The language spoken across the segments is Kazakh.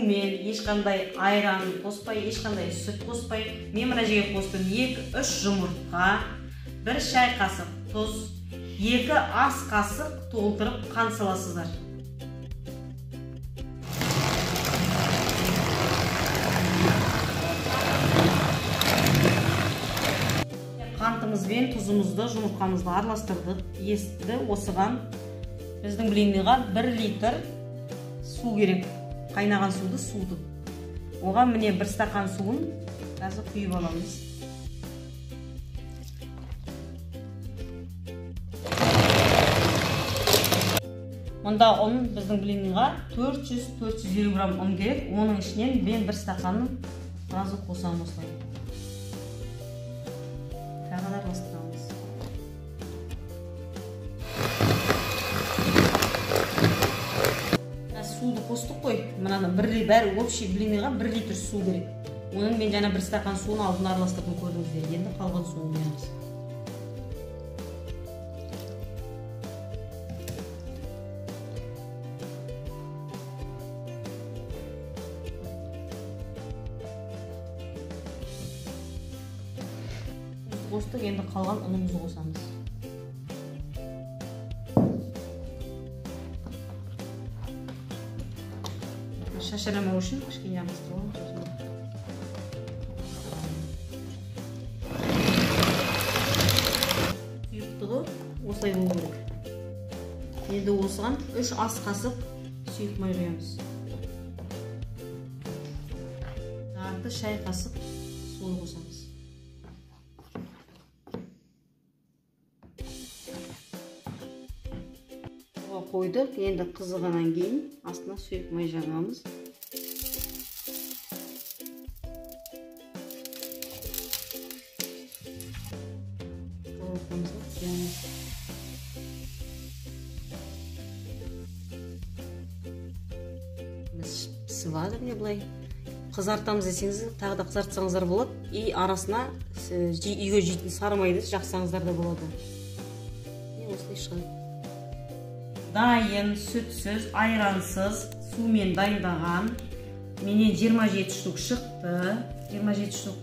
сумен, ешқандай айран қоспай, ешқандай сүт қоспай, мен мына жерге қостым 2-3 жұмыртқа, 1 шай қасық тұз, 2 ас қасық толтырып қант саласыздар. Қантымыз бен тұзымызды, жұмыртқамызды араластырдық. Есті осыған біздің блинныйға 1 литр су керек. Қайнаған суды суытып. Оған міне 1 стақан суын қазір құйып аламыз. Мұнда ұн біздің блинныйға 400-450 грамм ұн керек. Оның ішінен мен 1 стақанын сразу қосамын осылай. Тағы да араластырамыз. Суды қостық қой. Мынадан бәрі общий блинныйға 1 литр су керек. Оның мен жаңа 1 стақан суын алдын араластырдым көрдіңіздер. Енді қалған суын береміз. Қостық, енді қалған ұнымызды қосамыз. Шашырамау үшін кішкене араластырамыз. Сұйықтығы осылай болу керек. Енді осыған 3 ас қасық сұйық май құямыз. Жарты шай қасық суды қосамыз. Қойдық, енді қызығаннан кейін астына сұйық май жағамыз. Пісівады міне былай. Қызартамыз десеңіз, тағы да қызартсаңыздар болады. И арасына үйге жейтін сары майды жақсаңыздар да болады. Осылай шығады. Дайын, сүтсіз, айрансыз, сумен дайындаған. Менен 27 штук шықты. 27 штук.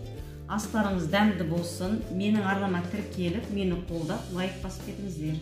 Астарыңыз дәмді болсын. Менің арнама тіркеліп, мені қолдап, лайк басып кетіңіздер.